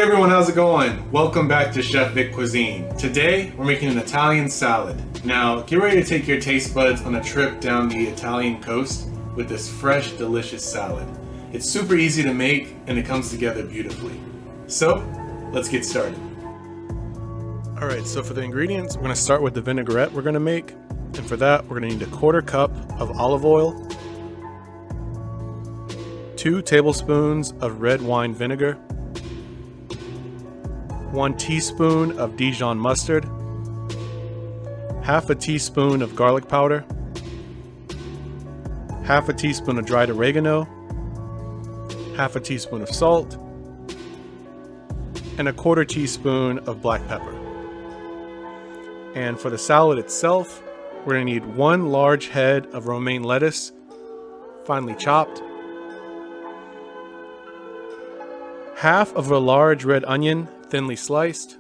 everyone, how's it going? Welcome back to Chef Vic Cuisine. Today, we're making an Italian salad. Now, get ready to take your taste buds on a trip down the Italian coast with this fresh, delicious salad. It's super easy to make and it comes together beautifully. So, let's get started. Alright, so for the ingredients, we're going to start with the vinaigrette we're going to make. And for that, we're going to need a quarter cup of olive oil, 2 tablespoons of red wine vinegar, 1 teaspoon of Dijon mustard, half a teaspoon of garlic powder, half a teaspoon of dried oregano, half a teaspoon of salt, and a quarter teaspoon of black pepper. And for the salad itself, we're going to need 1 large head of romaine lettuce, finely chopped, half of a large red onion, thinly sliced,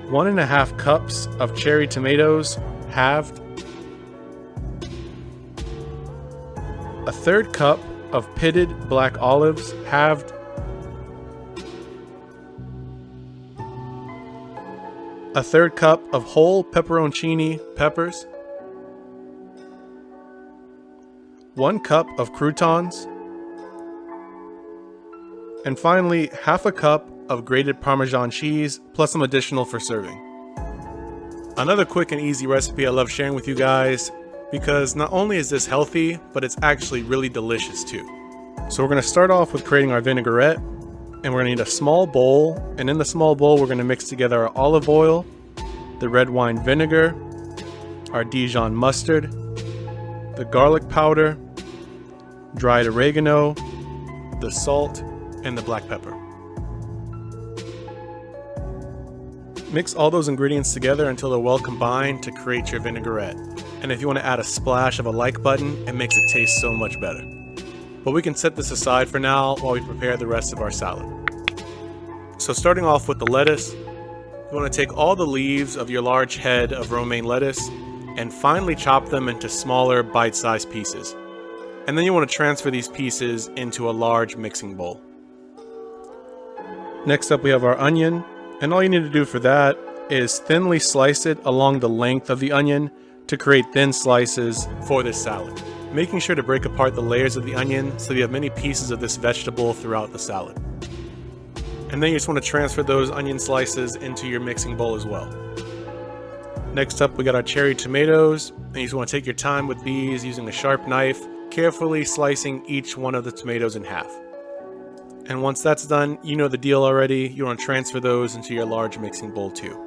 1.5 cups of cherry tomatoes, halved, 1/3 cup of pitted black olives, halved, 1/3 cup of whole pepperoncini peppers, 1 cup of croutons, and finally, half a cup of grated Parmesan cheese, plus some additional for serving. Another quick and easy recipe I love sharing with you guys, because not only is this healthy, but it's actually really delicious too. So we're going to start off with creating our vinaigrette, and we're going to need a small bowl, and in the small bowl we're going to mix together our olive oil, the red wine vinegar, our Dijon mustard, the garlic powder, dried oregano, the salt, and the black pepper. Mix all those ingredients together until they're well combined to create your vinaigrette. And if you want to add a splash of a like button, it makes it taste so much better. But we can set this aside for now while we prepare the rest of our salad. So starting off with the lettuce, you want to take all the leaves of your large head of romaine lettuce and finely chop them into smaller bite-sized pieces. And then you want to transfer these pieces into a large mixing bowl. Next up we have our onion, and all you need to do for that is thinly slice it along the length of the onion to create thin slices for this salad, making sure to break apart the layers of the onion so you have many pieces of this vegetable throughout the salad. And then you just want to transfer those onion slices into your mixing bowl as well. Next up we got our cherry tomatoes, and you just want to take your time with these using a sharp knife, carefully slicing each one of the tomatoes in half. And once that's done, you know the deal already. You want to transfer those into your large mixing bowl too.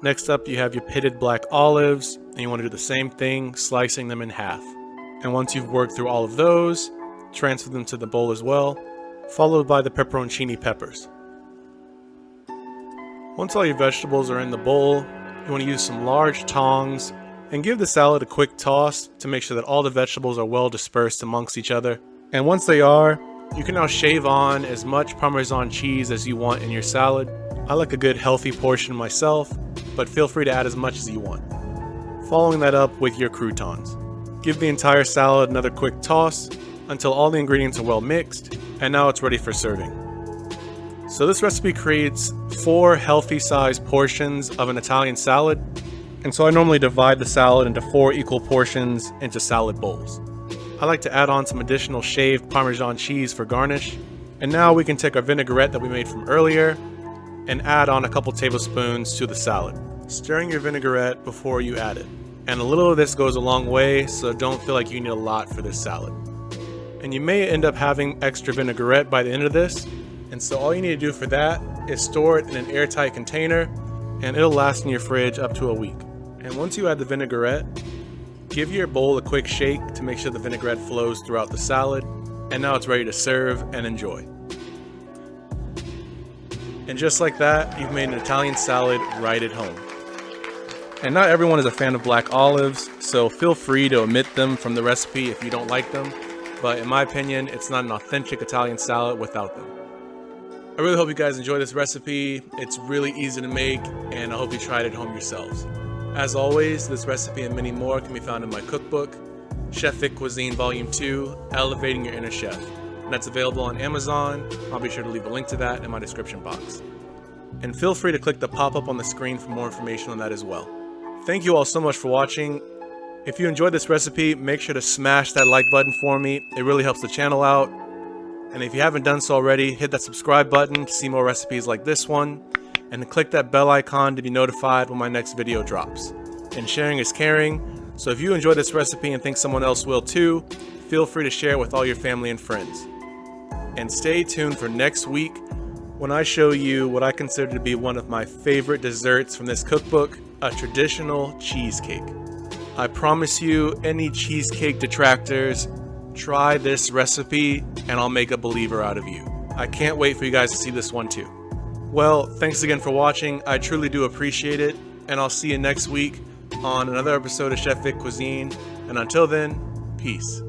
Next up, you have your pitted black olives, and you want to do the same thing, slicing them in half. And once you've worked through all of those, transfer them to the bowl as well, followed by the pepperoncini peppers. Once all your vegetables are in the bowl, you want to use some large tongs and give the salad a quick toss to make sure that all the vegetables are well dispersed amongst each other. And once they are, you can now shave on as much Parmesan cheese as you want in your salad. I like a good healthy portion myself, but feel free to add as much as you want. Following that up with your croutons. Give the entire salad another quick toss until all the ingredients are well mixed, and now it's ready for serving. So this recipe creates 4 healthy sized portions of an Italian salad, and so I normally divide the salad into 4 equal portions into salad bowls. I like to add on some additional shaved Parmesan cheese for garnish. And now we can take our vinaigrette that we made from earlier and add on a couple tablespoons to the salad, stirring your vinaigrette before you add it. And a little of this goes a long way, so don't feel like you need a lot for this salad. And you may end up having extra vinaigrette by the end of this, and so all you need to do for that is store it in an airtight container, and it'll last in your fridge up to a week. And once you add the vinaigrette, give your bowl a quick shake to make sure the vinaigrette flows throughout the salad, and now it's ready to serve and enjoy. And just like that, you've made an Italian salad right at home. And not everyone is a fan of black olives, so feel free to omit them from the recipe if you don't like them, but in my opinion, it's not an authentic Italian salad without them. I really hope you guys enjoy this recipe. It's really easy to make, and I hope you try it at home yourselves. As always, this recipe and many more can be found in my cookbook, Chef Vic Cuisine Volume 2, Elevating Your Inner Chef. and that's available on Amazon. I'll be sure to leave a link to that in my description box. And feel free to click the pop-up on the screen for more information on that as well. Thank you all so much for watching. If you enjoyed this recipe, make sure to smash that like button for me. It really helps the channel out. And if you haven't done so already, hit that subscribe button to see more recipes like this one, and click that bell icon to be notified when my next video drops. And sharing is caring, so if you enjoy this recipe and think someone else will too, feel free to share it with all your family and friends. And stay tuned for next week when I show you what I consider to be one of my favorite desserts from this cookbook, a traditional cheesecake. I promise you, any cheesecake detractors, try this recipe and I'll make a believer out of you. I can't wait for you guys to see this one too. Well, thanks again for watching. I truly do appreciate it, and I'll see you next week on another episode of Chef Vic Cuisine. And until then, peace.